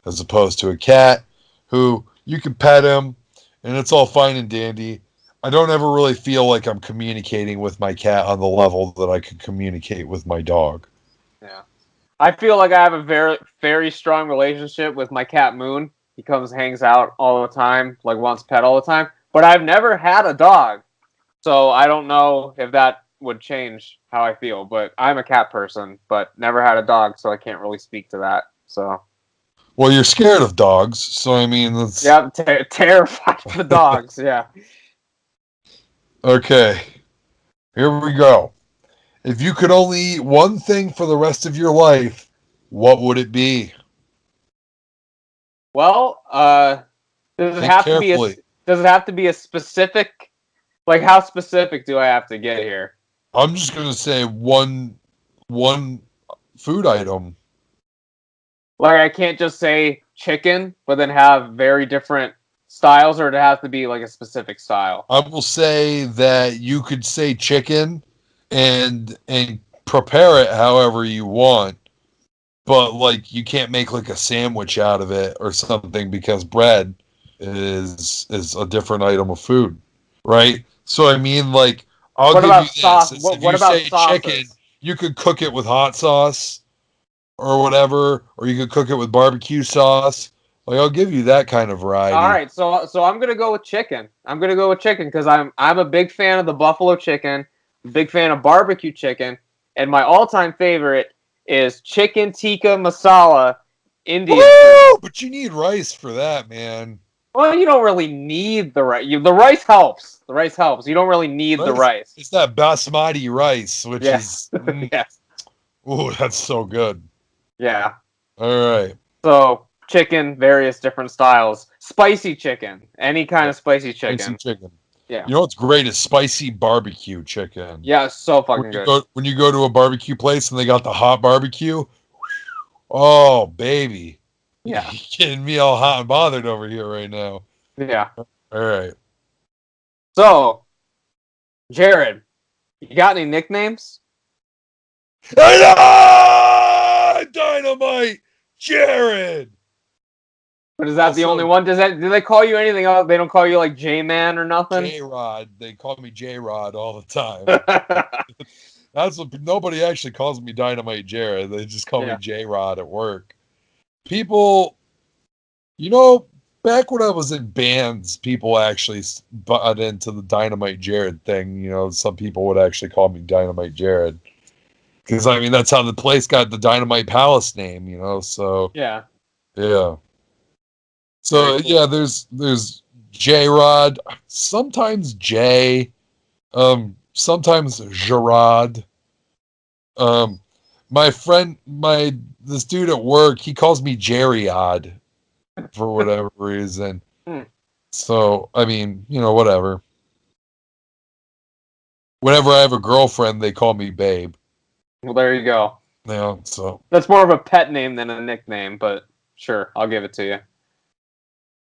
as opposed to a cat, who you can pet him, and it's all fine and dandy. I don't ever really feel like I'm communicating with my cat on the level that I could communicate with my dog. Yeah. I feel like I have a very, very strong relationship with my cat Moon. He comes, hangs out all the time, like wants pet all the time. But I've never had a dog, so I don't know if that would change how I feel. But I'm a cat person, but never had a dog, so I can't really speak to that. So Well, you're scared of dogs, so I mean, that's... yeah, terrified of the dogs. Yeah. Okay, here we go. If you could only eat one thing for the rest of your life, what would it be? Well, does it Think have to be a carefully. does it have to be a specific? Like, how specific do I have to get here? I'm just gonna say one food item. Like, I can't just say chicken, but then have very different styles, or it has to be like a specific style. I will say that you could say chicken and prepare it however you want, but like you can't make like a sandwich out of it or something because bread is a different item of food, right? So I mean, like I'll What give you about this: sauce? is if What you about say sauces? chicken, you could cook it with hot sauce or whatever, or you could cook it with barbecue sauce. Like I'll give you that kind of All variety. right, so I'm gonna go with chicken. I'm gonna go with chicken because I'm a big fan of the buffalo chicken, big fan of barbecue chicken, and my all-time favorite is chicken tikka masala Indian food. Woo! But you need rice for that, man. Well, you don't really need the rice. The rice helps. The rice helps. You don't really need the Rice, rice. it's that basmati rice, which Yes. is, Yes. oh, that's so good. Yeah. All right. So chicken, various different styles. Spicy chicken. Any kind Yeah, of spicy spicy chicken. chicken. Yeah. You know what's great is spicy barbecue chicken. Yeah, it's so When fucking you good. go to a barbecue place and they got the hot barbecue, oh baby, you're Yeah. getting me all hot and bothered over here right now. Yeah. All right. So, Jared, you got any nicknames? Dynamite, Jared. But is that the Also, only one? Do they call you anything else? They don't call you like J Man or nothing? J Rod. They call me J Rod all the time. That's what nobody actually calls me Dynamite Jared. They just call me Yeah. J Rod at work. People, you know, back when I was in bands, people actually bought into the Dynamite Jared thing. You know, some people would actually call me Dynamite Jared because I mean that's how the place got the Dynamite Palace name. You know, so Yeah. yeah. Very So cool. yeah, there's J Rod, sometimes J, sometimes Gerard. Um, my friend, this dude at work, he calls me Jerry Odd for whatever reason. Hmm. So I mean, you know, whatever. Whenever I have a girlfriend, they call me Babe. Well, there you go. You know, so That's more of a pet name than a nickname, but sure, I'll give it to you.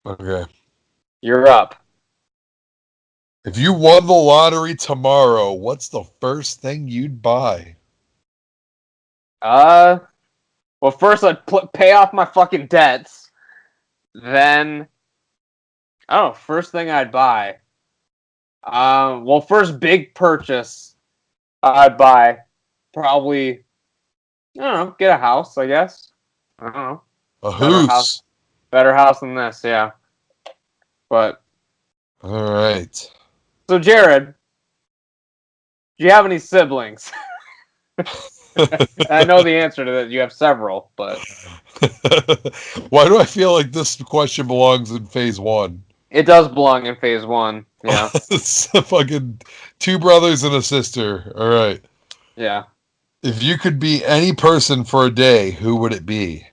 okay. You're up. If you won the lottery tomorrow, what's the first thing you'd buy? Well, first I'd pay off my fucking debts. Then, I don't know, first thing I'd buy. Well, first big purchase I'd buy, probably, I don't know, get a house, I guess. I don't know. A Better house. hoose. Better house than this, yeah. But, All right. so Jared, do you have any siblings? I know the answer to that. You have several, but Why do I feel like this question belongs in phase one? it does belong in phase one. Yeah, It's a fucking 2 brothers and a sister. All right. yeah. If you could be any person for a day, who would it be?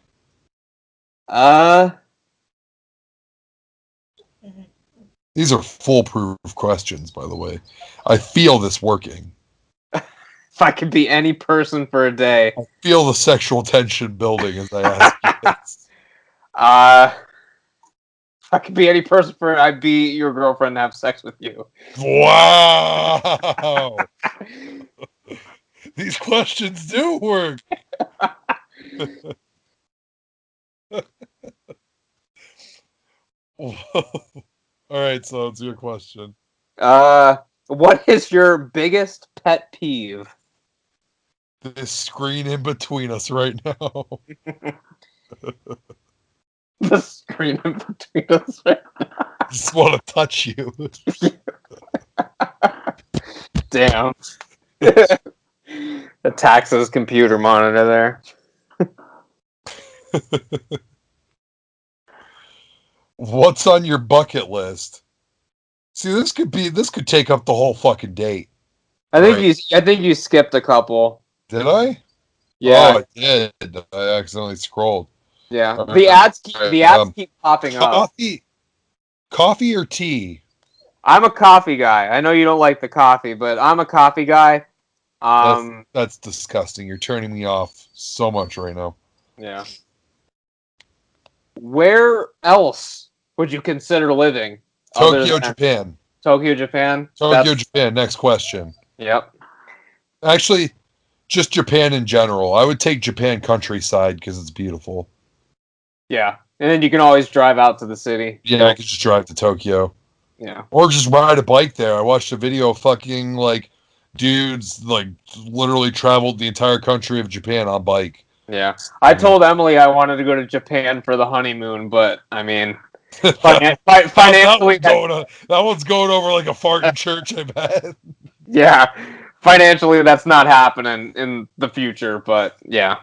Uh, These are foolproof questions, by the way. I feel this working. If I could be any person for a day. I feel the sexual tension building as I ask you this. If I could be any person for I'd be your girlfriend and have sex with you. Wow. These questions do work. All right, so it's your question. What is your biggest pet peeve? This screen in between us right now. The screen in between us right now. Just want to touch you. Damn. The taxes computer monitor there. What's on your bucket list? See, this could take up the whole fucking date. I think you skipped a couple. Did I? Yeah. Oh, I did. I accidentally scrolled. Yeah. All The right. ads keep popping up. Coffee or tea? I'm a coffee guy. I know you don't like the coffee, but I'm a coffee guy. That's disgusting. You're turning me off so much right now. Yeah. Where else would you consider living? Tokyo, Japan. Tokyo, Japan? Japan. Next question. Yep. Actually, just Japan in general. I would take Japan countryside because it's beautiful. Yeah. And then you can always drive out to the city. Yeah, I could just drive to Tokyo. Yeah. Or just ride a bike there. I watched a video of fucking, like, dudes, like, literally traveled the entire country of Japan on bike. Yeah. I told Emily I wanted to go to Japan for the honeymoon, but, I mean, financially... that one's going over like a fart in church, I bet. Yeah. Financially, that's not happening in the future, but, yeah.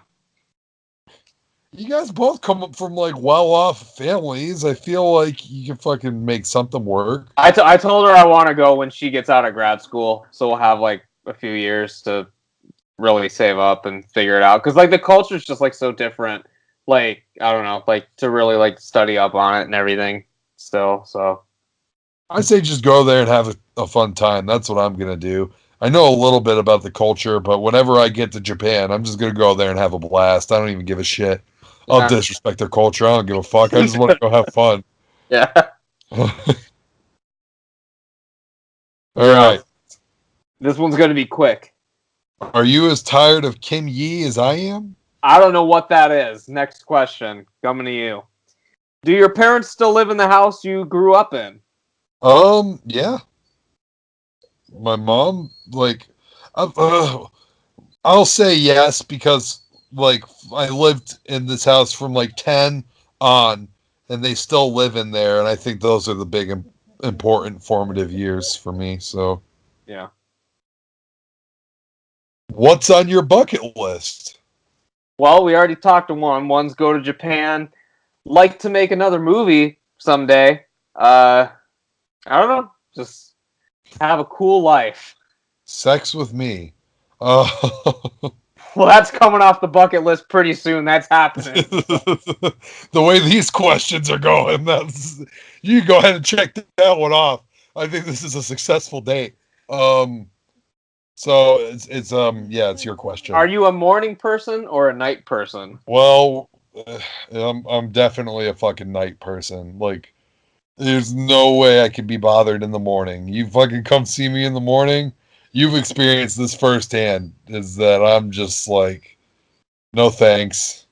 You guys both come up from, like, well-off families. I feel like you can fucking make something work. I told her I want to go when she gets out of grad school, so we'll have, like, a few years to really save up and figure it out. Because, like, the culture's just, like, so different. Like, I don't know, like, to really, like, study up on it and everything still, so. I say just go there and have a fun time. That's what I'm going to do. I know a little bit about the culture, but whenever I get to Japan, I'm just going to go there and have a blast. I don't even give a shit. I'll disrespect their culture. I don't give a fuck. I just want to go have fun. Yeah. All right. This one's going to be quick. Are you as tired of Kim Yi as I am? I don't know what that is. Next question. Coming to you. Do your parents still live in the house you grew up in? Yeah. My mom, like, I'll say yes because, like, I lived in this house from, like, 10 on, and they still live in there, and I think those are the big, important, formative years for me, so. Yeah. What's on your bucket list? Well, we already talked to one. One's go to Japan. Like to make another movie someday. I don't know. Just have a cool life. Sex with me. Well, that's coming off the bucket list pretty soon. That's happening. The way these questions are going, you go ahead and check that one off. I think this is a successful date. So it's your question. Are you a morning person or a night person? Well, I'm definitely a fucking night person. Like, there's no way I could be bothered in the morning. You fucking come see me in the morning. You've experienced this firsthand. Is that I'm just like, no thanks.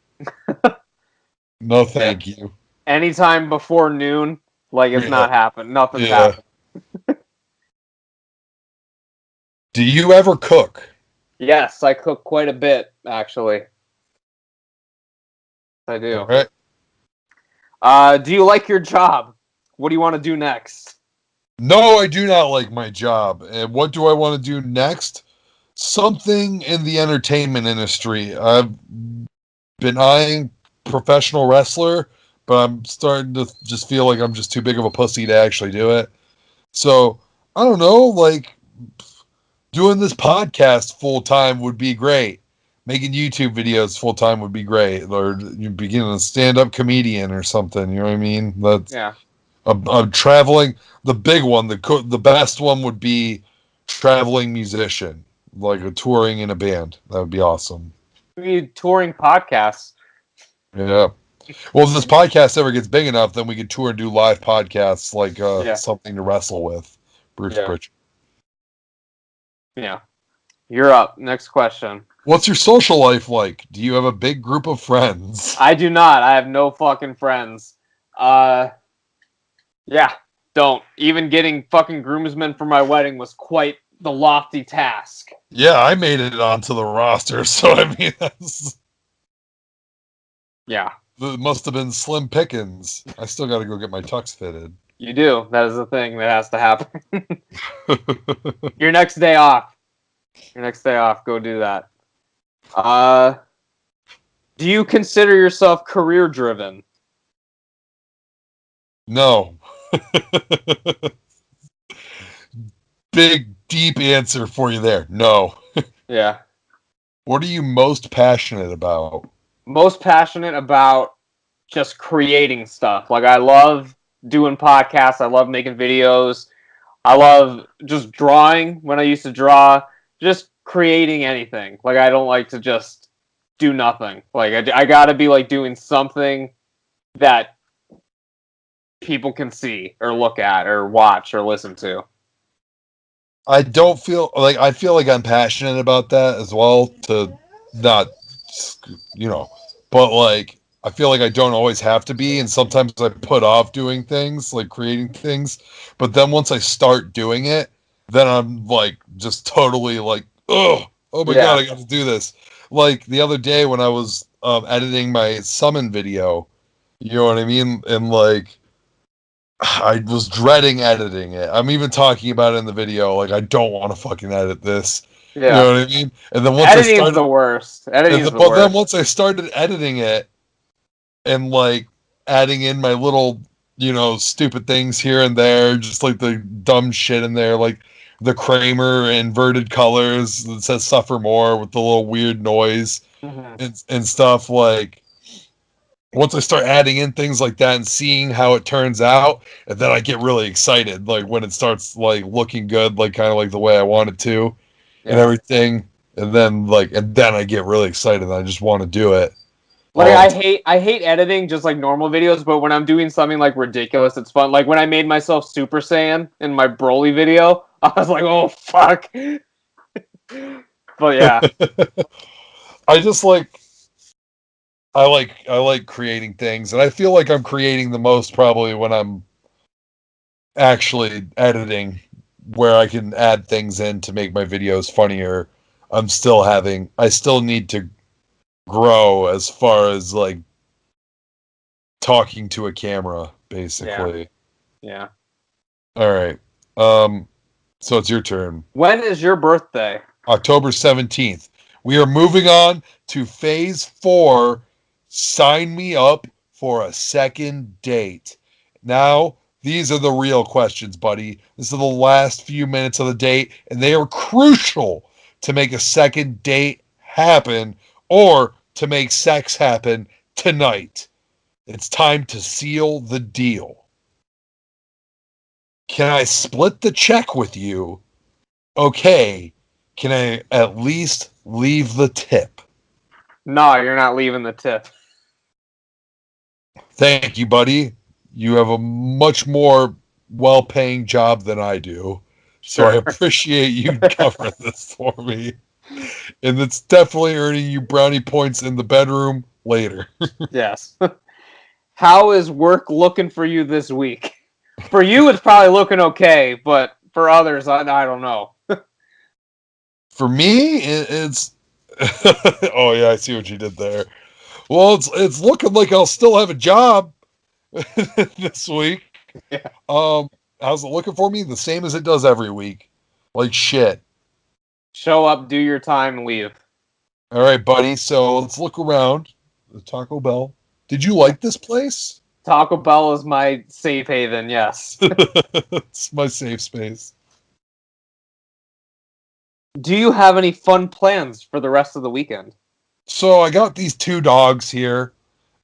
No thank you. Anytime before noon, like it's not happening. Nothing's happening. Do you ever cook? Yes, I cook quite a bit, actually. I do. All right. Do you like your job? What do you want to do next? No, I do not like my job. And what do I want to do next? Something in the entertainment industry. I've been eyeing professional wrestler, but I'm starting to just feel like I'm just too big of a pussy to actually do it. So, I don't know, like, doing this podcast full time would be great. Making YouTube videos full time would be great. Or beginning a stand-up comedian or something, you know what I mean? I'm traveling. The big one, the best one would be traveling musician, like a touring in a band. That would be awesome. We need touring podcasts. Yeah. Well, if this podcast ever gets big enough, then we could tour and do live podcasts like something to wrestle with. Bruce Pritchard. Yeah. You're up. Next question. What's your social life like? Do you have a big group of friends? I do not. I have no fucking friends. Yeah, don't. Even getting fucking groomsmen for my wedding was quite the lofty task. Yeah, I made it onto the roster, so I mean, Yeah. it must have been slim pickings. I still got to go get my tux fitted. You do. That is the thing that has to happen. Your next day off. Go do that. Do you consider yourself career driven? No. Big, deep answer for you there. No. Yeah. What are you most passionate about? Most passionate about just creating stuff. Like, I love doing podcasts. I love making videos. I love just drawing when I used to draw. Just creating anything. Like, I don't like to just do nothing. Like, I gotta be, like, doing something that people can see or look at or watch or listen to. I feel like I'm passionate about that as well, to not, but like, I feel like I don't always have to be, and sometimes I put off doing things, like creating things, but then once I start doing it, then I'm like, just totally like, oh my God, I got to do this. Like the other day when I was editing my summon video, you know what I mean? And like, I was dreading editing it. I'm even talking about it in the video. Like, I don't want to fucking edit this. Yeah. You know what I mean? And then once Editing's the worst. Then once I started editing it and like adding in my little, stupid things here and there, just like the dumb shit in there, like the Kramer inverted colors that says "suffer more" with the little weird noise and stuff, like. Once I start adding in things like that and seeing how it turns out, and then I get really excited, like when it starts like looking good, like kind of like the way I want it to, and everything. And then I get really excited and I just want to do it. Like I hate editing just like normal videos, but when I'm doing something like ridiculous, it's fun. Like when I made myself Super Saiyan in my Broly video, I was like, oh fuck. But yeah. I like creating things, and I feel like I'm creating the most probably when I'm actually editing, where I can add things in to make my videos funnier. I still need to grow as far as like talking to a camera, basically. Yeah. All right. So it's your turn. When is your birthday? October 17th. We are moving on to phase 4. Sign me up for a second date. Now, these are the real questions, buddy. This is the last few minutes of the date, and they are crucial to make a second date happen or to make sex happen tonight. It's time to seal the deal. Can I split the check with you? Okay. Can I at least leave the tip? No, you're not leaving the tip. Thank you, buddy. You have a much more well-paying job than I do. So I appreciate you covering this for me. And it's definitely earning you brownie points in the bedroom later. Yes. How is work looking for you this week? For you, it's probably looking okay, but for others, I don't know. For me, it's... Oh, yeah, I see what you did there. Well, it's looking like I'll still have a job this week. Yeah. How's it looking for me? The same as it does every week. Like shit. Show up, do your time, leave. All right, buddy. So let's look around. The Taco Bell. Did you like this place? Taco Bell is my safe haven, yes. It's my safe space. Do you have any fun plans for the rest of the weekend? So I got these 2 dogs here.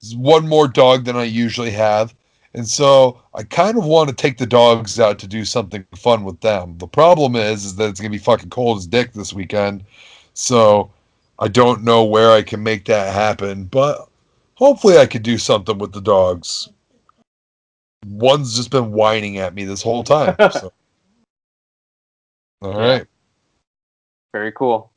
There's one more dog than I usually have. And so I kind of want to take the dogs out to do something fun with them. The problem is that it's going to be fucking cold as dick this weekend. So I don't know where I can make that happen, but hopefully I could do something with the dogs. One's just been whining at me this whole time. So. All right. Very cool.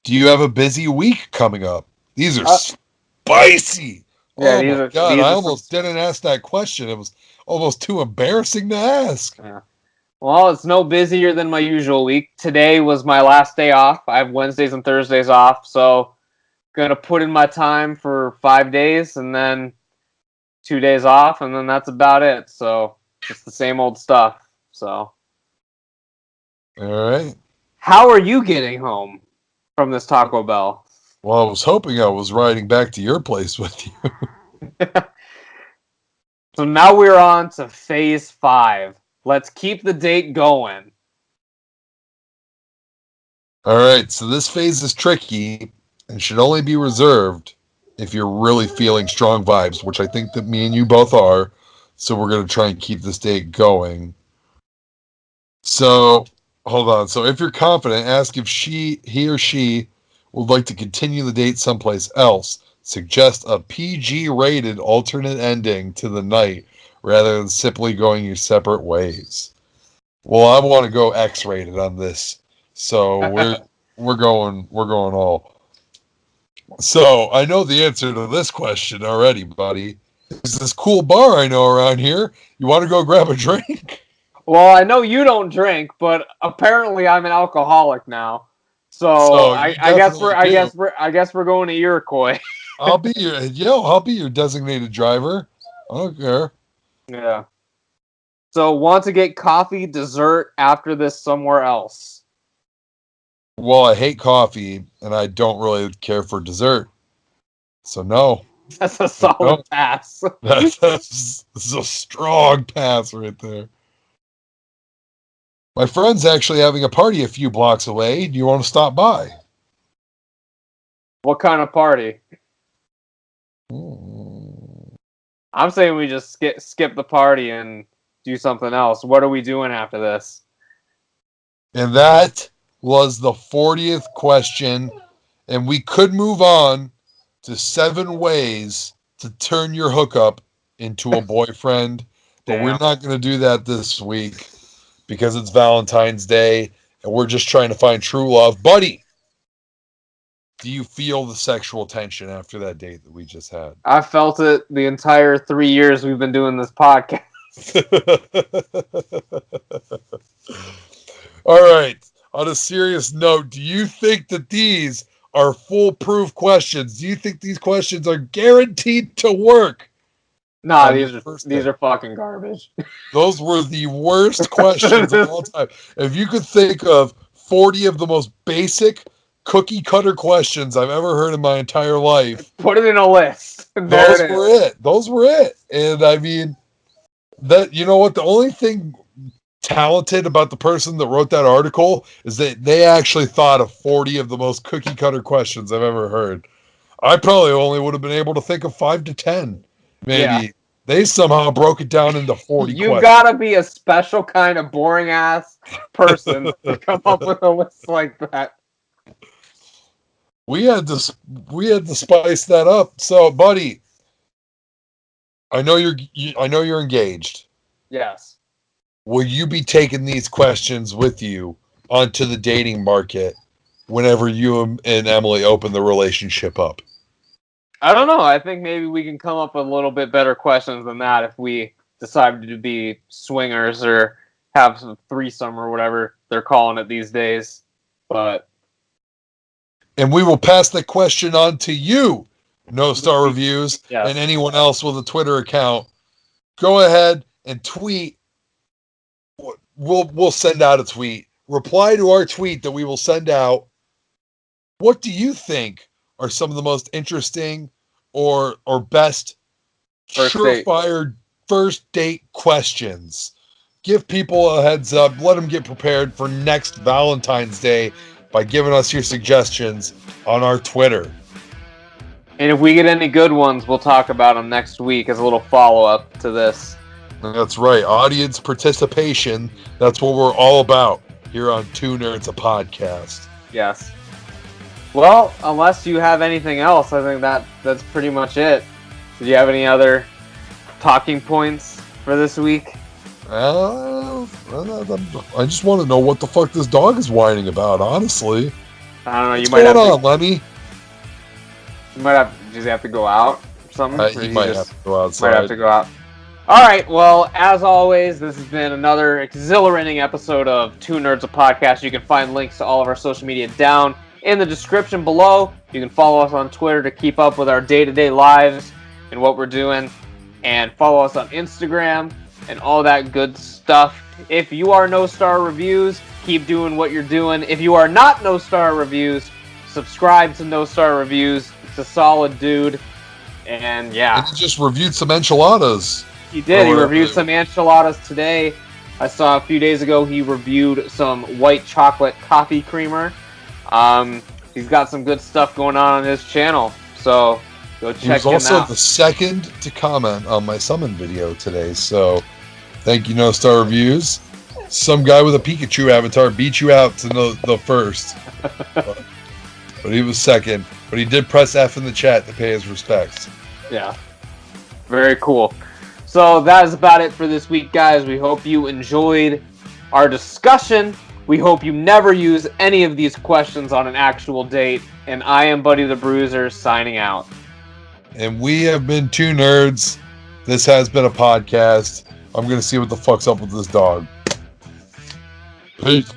Do you have a busy week coming up? These are spicy. Yeah, oh my God, I almost some... didn't ask that question. It was almost too embarrassing to ask. Yeah. Well, it's no busier than my usual week. Today was my last day off. I have Wednesdays and Thursdays off, so gonna put in my time for 5 days and then 2 days off, and then that's about it. So it's the same old stuff. So, all right. How are you getting home from this Taco Bell? Well, I was hoping I was riding back to your place with you. So now we're on to phase 5. Let's keep the date going. All right, so this phase is tricky and should only be reserved if you're really feeling strong vibes, which I think that me and you both are. So we're going to try and keep this date going. So, hold on. So if you're confident, ask if he or she would like to continue the date someplace else. Suggest a PG-rated alternate ending to the night rather than simply going your separate ways. Well, I want to go X-rated on this, so we're going all. So I know the answer to this question already, buddy. There's this cool bar I know around here. You want to go grab a drink? Well, I know you don't drink, but apparently I'm an alcoholic now. So I guess we're going to Iroquois. I'll be your designated driver. I don't care. Yeah. So want to get coffee, dessert after this somewhere else? Well, I hate coffee and I don't really care for dessert. So no. That's a solid pass. That's a strong pass right there. My friend's actually having a party a few blocks away. Do you want to stop by? What kind of party? I'm saying we just skip the party and do something else. What are we doing after this? And that was the 40th question. And we could move on to 7 ways to turn your hookup into a boyfriend. But we're not going to do that this week because it's Valentine's Day and we're just trying to find true love. Buddy, do you feel the sexual tension after that date that we just had? I felt it the entire 3 years we've been doing this podcast. All right. On a serious note, do you think that these are foolproof questions? Do you think these questions are guaranteed to work? Nah, these are fucking garbage. Those were the worst questions of all time. If you could think of 40 of the most basic cookie cutter questions I've ever heard in my entire life, put it in a list. Those were it. And I mean, that, you know what? The only thing talented about the person that wrote that article is that they actually thought of 40 of the most cookie cutter questions I've ever heard. I probably only would have been able to think of 5 to 10. Maybe. Yeah. They somehow broke it down into 40 You gotta be a special kind of boring ass person to come up with a list like that. We had to spice that up. So, buddy, I know you're engaged. Yes. Will you be taking these questions with you onto the dating market whenever you and Emily open the relationship up? I don't know. I think maybe we can come up with a little bit better questions than that if we decide to be swingers or have some threesome or whatever they're calling it these days. And we will pass the question on to you, No Star Reviews, yes, and anyone else with a Twitter account. Go ahead and tweet. We'll send out a tweet. Reply to our tweet that we will send out. What do you think are some of the most interesting or best surefire first date questions? Give people a heads up. Let them get prepared for next Valentine's Day by giving us your suggestions on our Twitter. And if we get any good ones, we'll talk about them next week as a little follow-up to this. That's right. Audience participation. That's what we're all about here on Two Nerds, a podcast. Yes. Well, unless you have anything else, I think that's pretty much it. Did you have any other talking points for this week? I just want to know what the fuck this dog is whining about, honestly. I don't know. What's going on, Lenny? You might have to go out or something. You might have to go outside. Might have to go out. All right. Well, as always, this has been another exhilarating episode of Two Nerds, a Podcast. You can find links to all of our social media down in the description below. You can follow us on Twitter to keep up with our day-to-day lives and what we're doing. And follow us on Instagram and all that good stuff. If you are No Star Reviews, keep doing what you're doing. If you are not No Star Reviews, subscribe to No Star Reviews. It's a solid dude. And yeah. And he just reviewed some enchiladas. He did. He reviewed some enchiladas today. I saw a few days ago he reviewed some white chocolate coffee creamer. He's got some good stuff going on his channel. So go check him out. He was also the second to comment on my summon video today. So thank you, No Star Reviews. Some guy with a Pikachu avatar beat you out to know the first. But he was second. But he did press F in the chat to pay his respects. Yeah. Very cool. So that is about it for this week, guys. We hope you enjoyed our discussion. We hope you never use any of these questions on an actual date. And I am Buddy the Bruiser, signing out. And we have been Two Nerds. This has been a podcast. I'm going to see what the fuck's up with this dog. Peace.